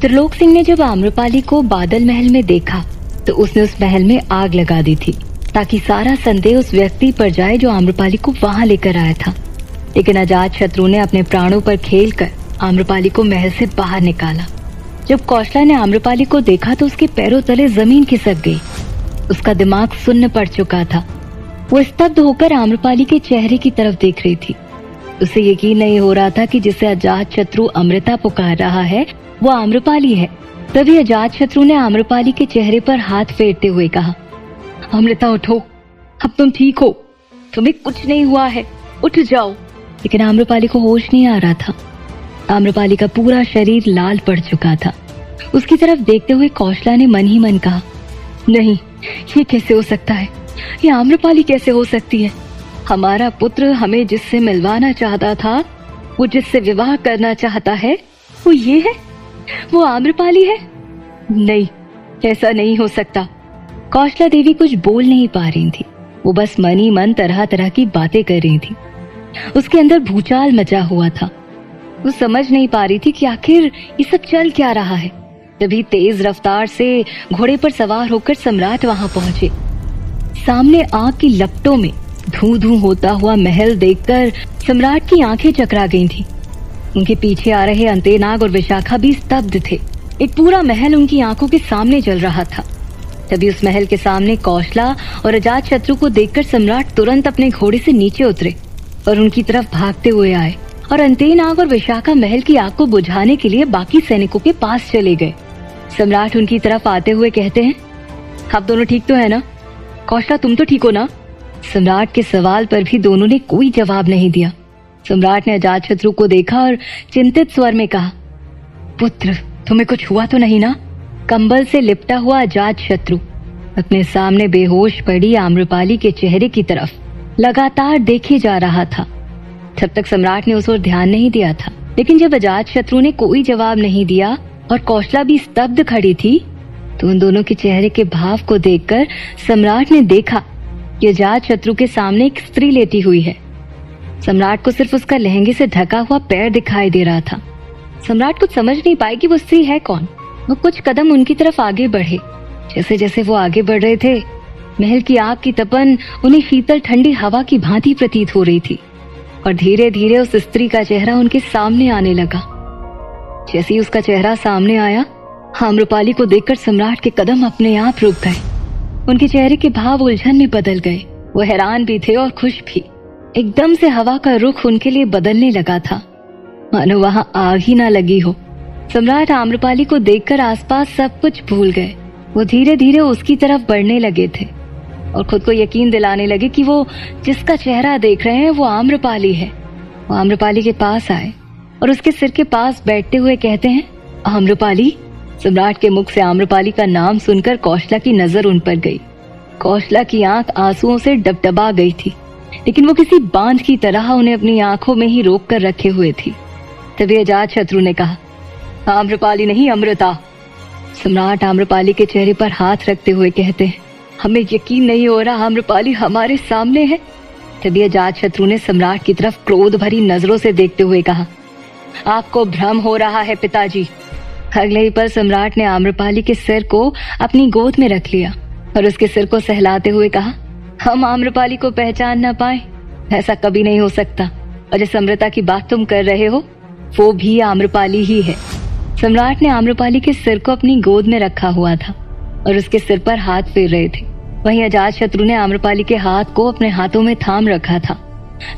त्रिलोक सिंह ने जब आम्रपाली को बादल महल में देखा तो उसने उस महल में आग लगा दी थी ताकि सारा संदेह उस व्यक्ति पर जाए जो आम्रपाली को वहां लेकर आया था। लेकिन अजात शत्रु ने अपने प्राणों पर खेलकर आम्रपाली को महल से बाहर निकाला। जब कौशला ने आम्रपाली को देखा तो उसके पैरों तले जमीन खिसक गई। उसका दिमाग सुन्न पड़ चुका था। वो स्तब्ध होकर आम्रपाली के चेहरे की तरफ देख रही थी। उसे यकीन नहीं हो रहा था कि जिसे अजात शत्रु अमृता पुकार रहा है वो आम्रपाली है। तभी अजात शत्रु ने आम्रपाली के चेहरे पर हाथ फेरते हुए कहा, अमृता उठो, अब तुम ठीक हो, तुम्हें कुछ नहीं हुआ है, उठ जाओ। लेकिन आम्रपाली को होश नहीं आ रहा था। आम्रपाली का पूरा शरीर लाल पड़ चुका था। उसकी तरफ देखते हुए कौशला ने मन ही मन कहा, नहीं, ये कैसे हो सकता है? ये आम्रपाली कैसे हो सकती है? हमारा पुत्र हमें जिससे मिलवाना चाहता था, वो जिससे विवाह करना चाहता है, वो ये है, वो आम्रपाली है? नहीं, ऐसा नहीं हो सकता। कौशला देवी कुछ बोल नहीं पा रही थी। वो बस मन ही मन तरह तरह की बातें कर रही थी। उसके अंदर भूचाल मचा हुआ था। वो समझ नहीं पा रही थी कि आखिर ये सब चल क्या रहा है। तभी तेज रफ्तार से घोड़े पर सवार होकर सम्राट वहां पहुंचे। सामने आग की लपटों में धूं धूं होता हुआ महल देखकर सम्राट की आंखें चकरा गई थी। उनके पीछे आ रहे अंतेनाग और विशाखा भी स्तब्ध थे। एक पूरा महल उनकी आंखों के सामने चल रहा था। तभी उस महल के सामने कौशला और अजात शत्रु को देखकर सम्राट तुरंत अपने घोड़े से नीचे उतरे और उनकी तरफ भागते हुए आए और अंतेनाग और विशाखा महल की आग को बुझाने के लिए बाकी सैनिकों के पास चले गए। सम्राट उनकी तरफ आते हुए कहते हैं, आप दोनों ठीक तो है ना? कौशला, तुम तो ठीक हो ना? सम्राट के सवाल पर भी दोनों ने कोई जवाब नहीं दिया। सम्राट ने अजात शत्रु को देखा और चिंतित स्वर में कहा, पुत्र, तुम्हें कुछ हुआ तो नहीं ना? कंबल से लिपटा हुआ अजात शत्रु अपने सामने बेहोश पड़ी आम्रपाली के चेहरे की तरफ लगातार देखे जा रहा था। तब तक सम्राट ने उस ओर ध्यान नहीं दिया था। लेकिन जब अजात शत्रु ने कोई जवाब नहीं दिया और कौशला भी स्तब्ध खड़ी थी तो उन दोनों के चेहरे के भाव को देखकर सम्राट ने देखा कि अजात शत्रु के सामने एक स्त्री लेटी हुई है। सम्राट को सिर्फ उसका लहंगे से ढका हुआ पैर दिखाई दे रहा था। सम्राट कुछ समझ नहीं पाई कि वो स्त्री है कौन। वो कुछ कदम उनकी तरफ आगे बढ़े। जैसे जैसे वो आगे बढ़ रहे थे, महल की आग की तपन उन्हें शीतल ठंडी हवा की भांति प्रतीत हो रही थी और धीरे धीरे उस स्त्री का चेहरा उनके सामने आने लगा। जैसे ही उसका चेहरा सामने आया, आम्रपाली को देखकर सम्राट के कदम अपने आप रुक गए। उनके चेहरे के भाव उलझन में बदल गए। वो हैरान भी थे और खुश भी। एकदम से हवा का रुख उनके लिए बदलने लगा था, मानो वहां आग ही ना लगी हो। सम्राट आम्रपाली को देखकर आसपास सब कुछ भूल गए। वो धीरे धीरे उसकी तरफ बढ़ने लगे थे और खुद को यकीन दिलाने लगे कि वो जिसका चेहरा देख रहे हैं वो आम्रपाली है। वो आम्रपाली के पास आए और उसके सिर के पास बैठते हुए कहते हैं, आम्रपाली। सम्राट के मुख से आम्रपाली का नाम सुनकर कौशला की नजर उन पर गई। कौशला की आंख आंसुओं से डबडबा गई थी, लेकिन वो किसी बांध की तरह उन्हें अपनी आंखों में ही रोक कर रखे हुए थी। तभी अजात शत्रु ने कहा, आम्रपाली नहीं, अमृता। सम्राट आम्रपाली के चेहरे पर हाथ रखते हुए कहते हैं, हमें यकीन नहीं हो रहा आम्रपाली हमारे सामने है। तभी अजात शत्रु ने सम्राट की तरफ क्रोध भरी नजरों से देखते हुए कहा, आपको भ्रम हो रहा है पिताजी। अगले ही पल सम्राट ने आम्रपाली के सिर को अपनी गोद में रख लिया और उसके सिर को सहलाते हुए कहा, हम आम्रपाली को पहचान ना पाए, ऐसा कभी नहीं हो सकता। और जिस अमृता की बात तुम कर रहे हो वो भी आम्रपाली ही है। सम्राट ने आम्रपाली के सिर को अपनी गोद में रखा हुआ था और उसके सिर पर हाथ फेर रहे थे। वहीं अजात शत्रु ने आम्रपाली के हाथ को अपने हाथों में थाम रखा था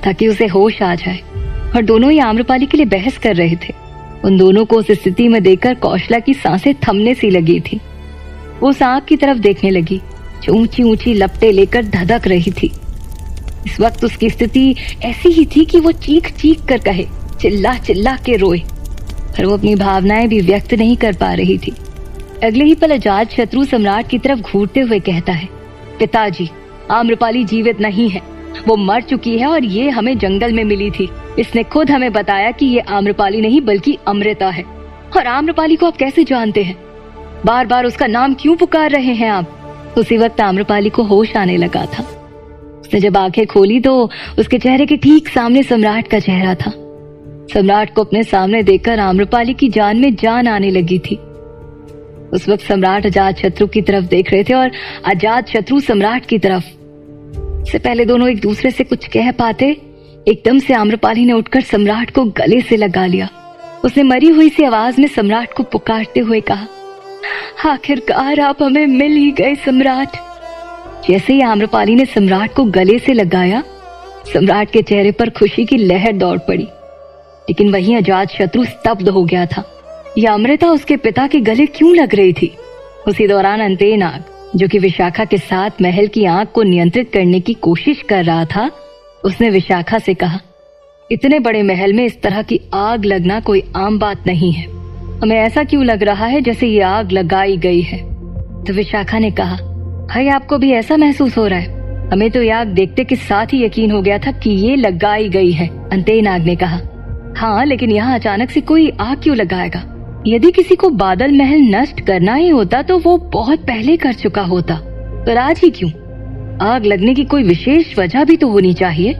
ताकि उसे होश आ जाए और दोनों ही आम्रपाली के लिए बहस कर रहे थे। उन दोनों को उस स्थिति में देखकर कौशला की सांसें थमने सी लगी थी। वो उस आग की तरफ देखने लगी जो ऊंची ऊंची लपटें लेकर धधक रही थी। इस वक्त उसकी स्थिति ऐसी ही थी कि वो चीख चीख कर कहे, चिल्ला चिल्ला के रोए, पर वो अपनी भावनाएं भी व्यक्त नहीं कर पा रही थी। अगले ही पल अजात शत्रु सम्राट की तरफ घूरते हुए कहता है, पिताजी, आम्रपाली जीवित नहीं है, वो मर चुकी है और ये हमें जंगल में मिली थी। इसने खुद हमें बताया कि ये आम्रपाली नहीं बल्कि अमृता है। और आम्रपाली को आप कैसे जानते हैं? बार बार उसका नाम क्यों पुकार रहे हैं आप? उसी वक्त आम्रपाली को होश आने लगा था। उसने जब आंखें खोली तो उसके चेहरे के ठीक सामने सम्राट का चेहरा था। सम्राट को अपने सामने देखकर आम्रपाली की जान में जान आने लगी थी। उस वक्त सम्राट अजात शत्रु की तरफ देख रहे थे और अजात शत्रु सम्राट की तरफ। से पहले दोनों एक दूसरे से कुछ कह पाते, एकदम से आम्रपाली ने उठकर सम्राट को गले से लगा लिया। उसने मरी हुई सी आवाज में सम्राट को पुकारते हुए कहा, आखिरकार आप हमें मिल ही गए सम्राट। जैसे ही आम्रपाली ने सम्राट को गले से लगाया, सम्राट के चेहरे पर खुशी की लहर दौड़ पड़ी। लेकिन वहीं अजात शत्रु स्तब्ध हो गया था। यह अमृता उसके पिता के गले क्यों लग रही थी? उसी दौरान अंतेय नाग, जो कि विशाखा के साथ महल की आग को नियंत्रित करने की कोशिश कर रहा था, उसने विशाखा से कहा, इतने बड़े महल में इस तरह की आग लगना कोई आम बात नहीं है। हमें ऐसा क्यों लग रहा है जैसे ये आग लगाई गई है? तो विशाखा ने कहा, भाई आपको भी ऐसा महसूस हो रहा है? हमें तो ये आग देखते के साथ ही यकीन हो गया था कि ये लगाई गई है। अंतेय नाग ने कहा, हाँ, लेकिन यहाँ अचानक से कोई आग क्यों लगाएगा? यदि किसी को बादल महल नष्ट करना ही होता तो वो बहुत पहले कर चुका होता, पर आज ही क्यों? आग लगने की कोई विशेष वजह भी तो होनी चाहिए।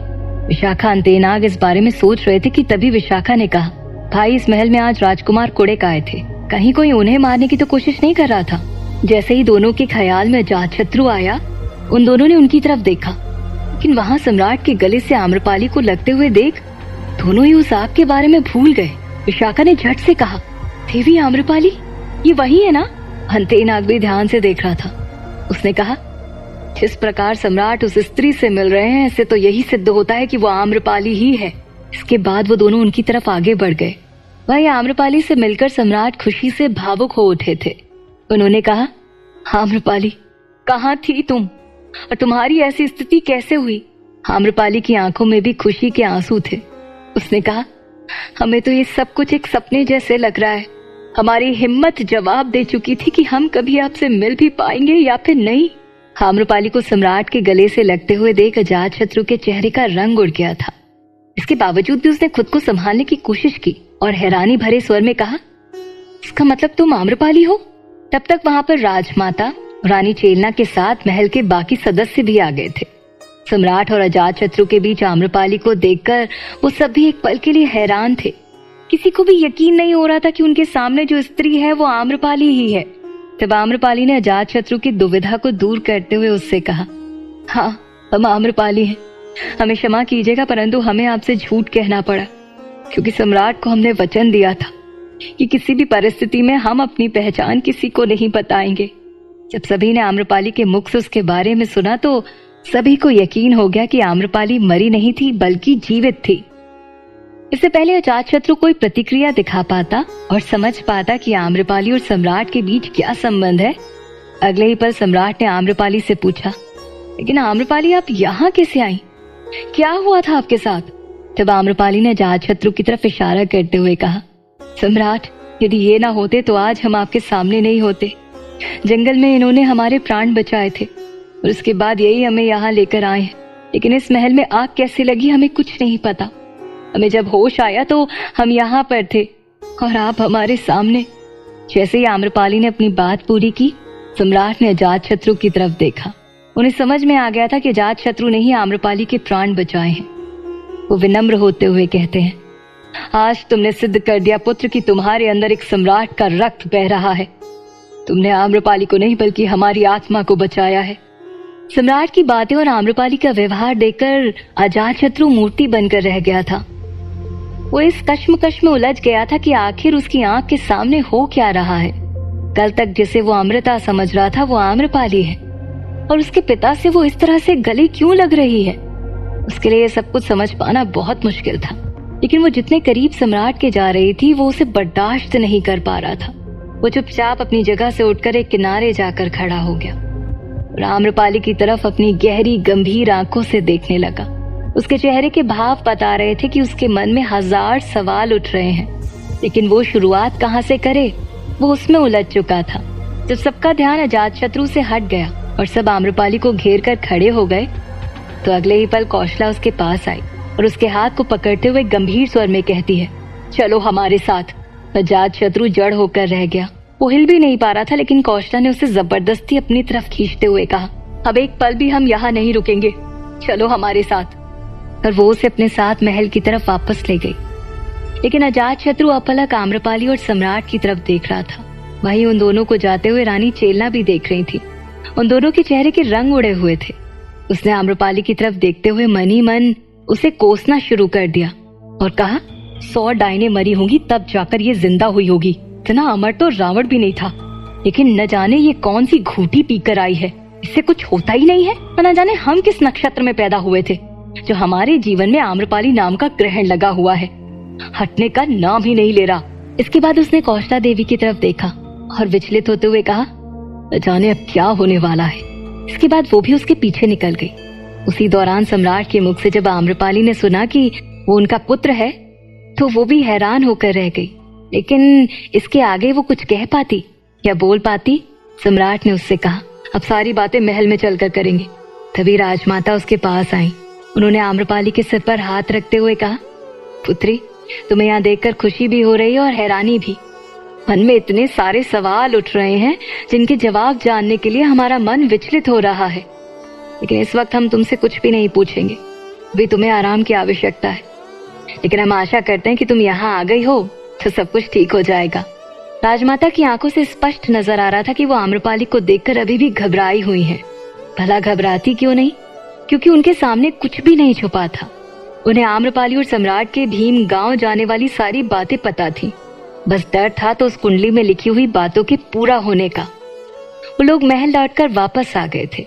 विशाखा अंतेय नाग इस बारे में सोच रहे थे कि तभी विशाखा ने कहा, भाई इस महल में आज राजकुमार कुड़ेक आए थे, कहीं कोई उन्हें मारने की तो कोशिश नहीं कर रहा था? जैसे ही दोनों के ख्याल में अजातशत्रु आया, उन दोनों ने उनकी तरफ देखा, लेकिन वहाँ सम्राट के गले से आम्रपाली को लगते हुए देख दोनों ही उस आग के बारे में भूल गए। विशाखा ने झट से कहा, देवी आम्रपाली, ये वही है ना? अंतेय नाग भी ध्यान से देख रहा था। उसने कहा, जिस प्रकार सम्राट उस स्त्री से मिल रहे हैं, इससे तो यही सिद्ध होता है कि वो आम्रपाली ही है। इसके बाद वो दोनों उनकी तरफ आगे बढ़ गए। वही आम्रपाली से मिलकर सम्राट खुशी से भावुक हो उठे थे। उन्होंने कहा, आम्रपाली, कहाँ थी तुम और तुम्हारी ऐसी स्थिति कैसे हुई? आम्रपाली की आंखों में भी खुशी के आंसू थे। उसने कहा, हमें तो ये सब कुछ एक सपने जैसे लग रहा है। हमारी हिम्मत जवाब दे चुकी थी कि हम कभी आपसे मिल भी पाएंगे या फिर नहीं। आम्रपाली को सम्राट के गले से लगते हुए देख अजातशत्रु के चेहरे का रंग उड़ गया था। इसके बावजूद भी उसने खुद को संभालने की कोशिश की और हैरानी भरे स्वर में कहा, इसका मतलब तुम आम्रपाली हो? तब तक वहां पर राजमाता रानी चेलना के साथ महल के बाकी सदस्य भी आ गए थे। सम्राट और अजातशत्रु के बीच आम्रपाली को देखकर वो सभी एक पल के लिए हैरान थे। किसी को भी यकीन नहीं हो रहा था कि उनके सामने जो स्त्री है वो आम्रपाली ही है। तब आम्रपाली ने अजातशत्रु की दुविधा को दूर करते हुए उससे कहा, हाँ, हम आम्रपाली हैं। हमें क्षमा कीजिएगा, परंतु हमें आपसे झूठ कहना पड़ा, क्योंकि सम्राट को हमने वचन दिया था कि किसी भी परिस्थिति में हम अपनी पहचान किसी को नहीं बताएंगे। जब सभी ने आम्रपाली के मुख से उसके बारे में सुना तो सभी को यकीन हो गया कि आम्रपाली मरी नहीं थी बल्कि जीवित थी। इससे पहले अजातशत्रु कोई प्रतिक्रिया दिखा पाता और समझ पाता कि आम्रपाली और सम्राट के बीच क्या संबंध है, अगले ही पल सम्राट ने आम्रपाली से पूछा, लेकिन आम्रपाली, आप यहाँ कैसे आई? क्या हुआ था आपके साथ? तब आम्रपाली ने अजातशत्रु की तरफ इशारा करते हुए कहा, सम्राट, यदि ये ना होते तो आज हम आपके सामने नहीं होते। जंगल में इन्होंने हमारे प्राण बचाए थे और उसके बाद यही हमें यहाँ लेकर आए हैं। लेकिन इस महल में आग कैसे लगी हमें कुछ नहीं पता। हमें जब होश आया तो हम यहाँ पर थे और आप हमारे सामने। जैसे ही आम्रपाली ने अपनी बात पूरी की, सम्राट ने अजातशत्रु की तरफ देखा। उन्हें समझ में आ गया था कि अजातशत्रु ने ही आम्रपाली के प्राण बचाए हैं। वो विनम्र होते हुए कहते हैं, आज तुमने सिद्ध कर दिया पुत्र कि तुम्हारे अंदर एक सम्राट का रक्त बह रहा है। तुमने आम्रपाली को नहीं बल्कि हमारी आत्मा को बचाया है। सम्राट की बातें और आम्रपाली का व्यवहार देखकर अजातशत्रु मूर्ति बनकर रह गया था। वो इस कश्मकश में उलझ गया था कि आखिर उसकी आंख के सामने हो क्या रहा है। कल तक जिसे वो अमृता समझ रहा था वो आम्रपाली है, और उसके पिता से वो इस तरह से गले क्यों लग रही है। उसके लिए सब कुछ समझ पाना बहुत मुश्किल था, लेकिन वो जितने करीब सम्राट के जा रही थी वो उसे बर्दाश्त नहीं कर पा रहा था। वो चुपचाप अपनी जगह से उठकर एक किनारे जाकर खड़ा हो गया और आम्रपाली की तरफ अपनी गहरी गंभीर आंखों से देखने लगा। उसके चेहरे के भाव बता रहे थे कि उसके मन में हजार सवाल उठ रहे हैं, लेकिन वो शुरुआत कहाँ से करे, वो उसमें उलझ चुका था। जब सबका ध्यान अजातशत्रु से हट गया और सब आम्रपाली को घेर कर खड़े हो गए, तो अगले ही पल कौशला उसके पास आई और उसके हाथ को पकड़ते हुए गंभीर स्वर में कहती है, चलो हमारे साथ। अजातशत्रु जड़ होकर रह गया। वो हिल भी नहीं पा रहा था, लेकिन कौशला ने उसे जबरदस्ती अपनी तरफ खींचते हुए कहा, अब एक पल भी हम यहाँ नहीं रुकेंगे, चलो हमारे साथ। और वो उसे अपने साथ महल की तरफ वापस ले गई। लेकिन अजातशत्रु अपलक आम्रपाली और सम्राट की तरफ देख रहा था। वहीं उन दोनों को जाते हुए रानी चेलना भी देख रही थी। उन दोनों के चेहरे के रंग उड़े हुए थे। उसने आम्रपाली की तरफ देखते हुए मन ही मन उसे कोसना शुरू कर दिया और कहा, 100 डाइनें मरी होंगी तब जाकर ये जिंदा हुई होगी। इतना अमर तो रावण भी नहीं था, लेकिन न जाने ये कौन सी घूंटी पीकर आई है। इससे कुछ होता ही नहीं है। न जाने हम किस नक्षत्र में पैदा हुए थे जो हमारे जीवन में आम्रपाली नाम का ग्रहण लगा हुआ है, हटने का नाम ही नहीं ले रहा। इसके बाद उसने कौशला देवी की तरफ देखा और विचलित होते हुए कहा, न जाने अब क्या होने वाला है। इसके बाद वो भी उसके पीछे निकल गई। उसी दौरान सम्राट के मुख से जब आम्रपाली ने सुना कि वो उनका पुत्र है तो वो भी हैरान होकर रह गई, लेकिन इसके आगे वो कुछ कह पाती या बोल पाती। सम्राट ने उससे कहा, अब सारी बातें महल में चलकर करेंगे। तभी राजमाता उसके पास आई। उन्होंने आम्रपाली के सिर पर हाथ रखते हुए कहा, पुत्री, तुम्हें यहाँ देखकर खुशी भी हो रही है और हैरानी भी। मन में इतने सारे सवाल उठ रहे हैं जिनके जवाब जानने के लिए हमारा मन विचलित हो रहा है, लेकिन इस वक्त हम तुमसे कुछ भी नहीं पूछेंगे। अभी तुम्हें आराम की आवश्यकता है, लेकिन हम आशा करते हैं कि तुम यहाँ आ गई हो तो सब कुछ ठीक हो जाएगा। राजमाता की आंखों से स्पष्ट नजर आ रहा था कि वो आम्रपाली को देखकर अभी भी घबराई हुई हैं। भला घबराती क्यों नहीं, क्योंकि उनके सामने कुछ भी नहीं छुपा था। उन्हें आम्रपाली और सम्राट के भीम गांव जाने वाली सारी बातें पता थी। बस डर था तो उस कुंडली में लिखी हुई बातों के पूरा होने का। वो लोग महल लौटकर वापस आ गए थे।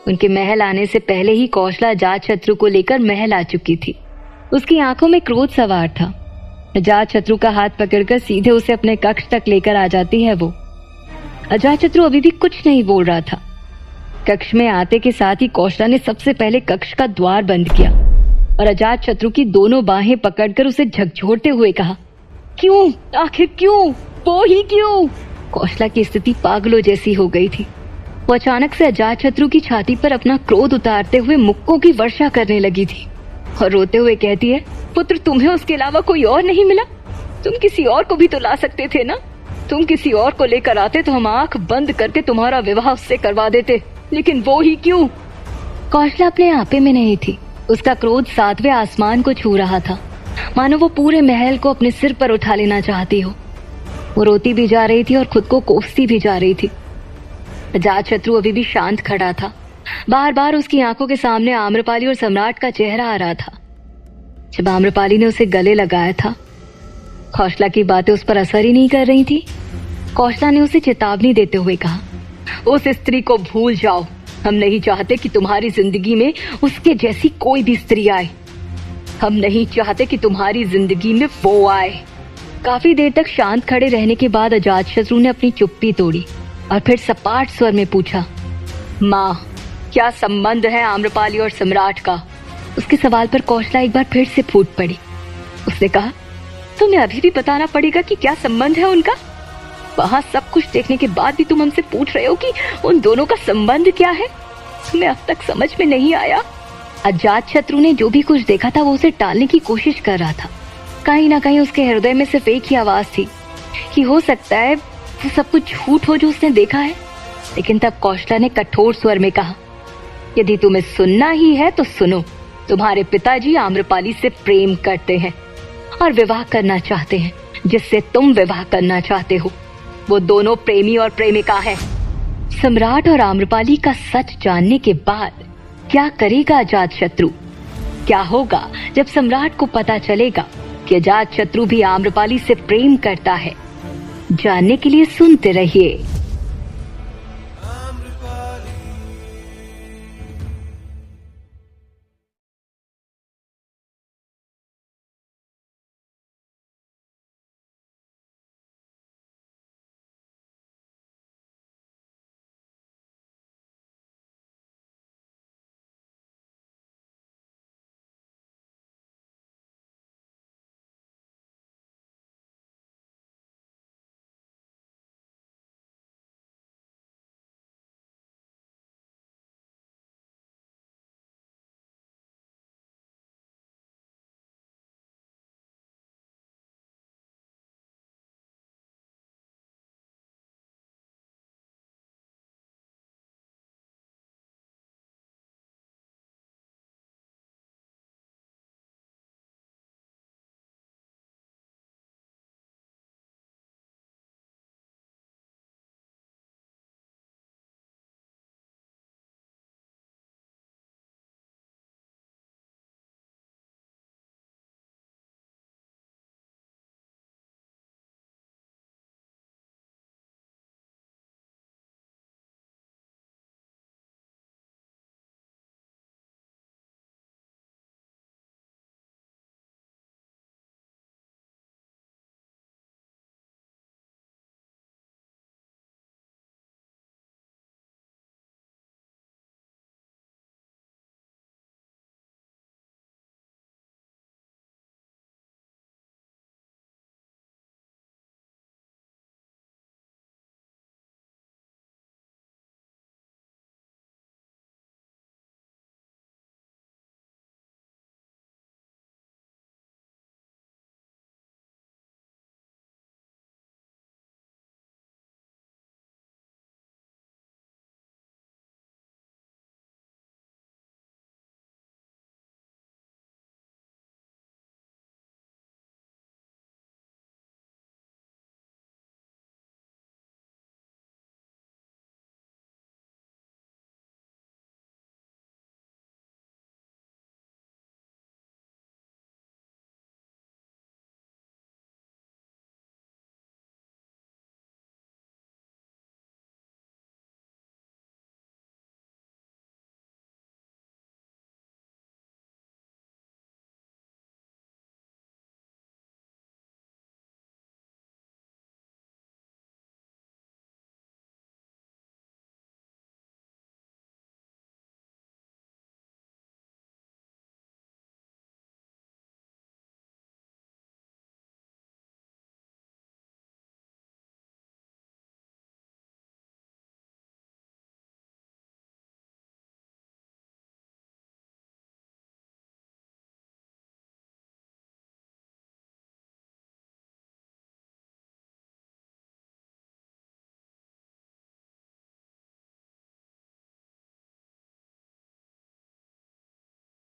उनके महल आने से पहले ही कौशला अजातशत्रु को लेकर महल आ चुकी थी। उसकी आंखों में क्रोध सवार था। अजातशत्रु का हाथ पकड़कर सीधे उसे अपने कक्ष तक लेकर आ जाती है वो। अजातशत्रु अभी भी कुछ नहीं बोल रहा था। कक्ष में आते के साथ ही कौशला ने सबसे पहले कक्ष का द्वार बंद किया और अजातशत्रु की दोनों बाहें पकड़कर उसे झकझोरते हुए कहा, क्यों, आखिर क्यों, वो ही क्यों। कौशला की स्थिति पागलों जैसी हो गई थी। वो अचानक से अजातशत्रु की छाती पर अपना क्रोध उतारते हुए मुक्कों की वर्षा करने लगी थी और रोते हुए कहती है, पुत्र, तुम्हें उसके अलावा कोई और नहीं मिला? तुम किसी और को भी तो ला सकते थे ना। तुम किसी और को लेकर आते तो हम आंख बंद करके तुम्हारा विवाह उससे करवा देते, लेकिन वो ही क्यों। कौशला अपने आपे में नहीं थी। उसका क्रोध 7वें आसमान को छू रहा था, मानो वो पूरे महल को अपने सिर पर उठा लेना चाहती हो। वो रोती भी जा रही थी और खुद को कोसती भी जा रही थी। अजातशत्रु अभी भी शांत खड़ा था। बार बार उसकी आंखों के सामने आम्रपाली और सम्राट का चेहरा आ रहा था। जब आम्रपाली ने उसे गले लगाया था, कौशला की बातें उस पर असर ही नहीं कर रही थी। कौशला ने उसे चेतावनी देते हुए कहा, उस स्त्री को भूल जाओ। हम नहीं चाहते कि तुम्हारी जिंदगी में उसके जैसी कोई भी स्त्री आए। हम नहीं चाहते कि तुम्हारी जिंदगी में वो आए। काफी देर तक शांत खड़े रहने के बाद अजातशत्रु ने अपनी चुप्पी तोड़ी और फिर सपाट स्वर में पूछा, माँ, क्या संबंध है आम्रपाली और सम्राट का? उसके सवाल पर कौशला एक बार फिर से फूट पड़ी। उसने कहा, तुम्हें अभी भी बताना पड़ेगा कि क्या संबंध है उनका। वहां सब कुछ देखने के बाद भी तुम हमसे पूछ रहे हो कि उन दोनों का संबंध क्या है। तुम्हें अब तक समझ में नहीं आया। अजातशत्रु ने जो भी कुछ देखा था वो उसे टालने की कोशिश कर रहा था। कहीं ना कहीं उसके हृदय में सिर्फ एक ही आवाज थी कि हो सकता है वो सब कुछ झूठ हो जो उसने देखा है। लेकिन तब कौशला ने कठोर स्वर में कहा, यदि तुम्हें सुनना ही है तो सुनो। तुम्हारे पिताजी आम्रपाली से प्रेम करते हैं और विवाह करना चाहते हैं जिससे तुम विवाह करना चाहते हो। वो दोनों प्रेमी और प्रेमिका हैं। सम्राट और आम्रपाली का सच जानने के बाद क्या करेगा अजातशत्रु? क्या होगा जब सम्राट को पता चलेगा कि अजातशत्रु भी आम्रपाली से प्रेम करता है? जानने के लिए सुनते रहिए।